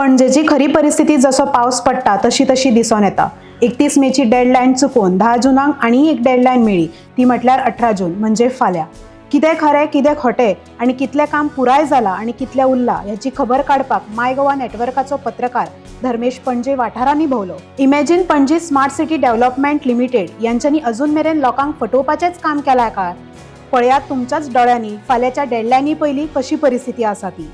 पणजेची खरी परिस्थिती जसो पावस पडटा तशी तशी दिसून येता। 31 मेची डेडलायन चुकून 10 जुनाक आनी एक डेडलायन मेळ्ळी, ती म्हटल्यार 18 जून म्हणजे फाल्यां। कितें खरें कितें खोटें आनी कितलें काम पुराय जाला आनी कितलें उरलां ह्याची खबर काडपाक माय गोवा नेटवर्काचो पत्रकार धर्मेश पणजे वाठारांनी भोंवलो। Imagine Panaji smart city development limited यांच्यांनी अजून मेरेन लोकांक फटोवपाचेंच काम केलां काय? पळयात तुमच्याच दोळ्यांनी फाल्यांच्या डेडलायनी पयलीं कशी परिस्थिती आसा ती।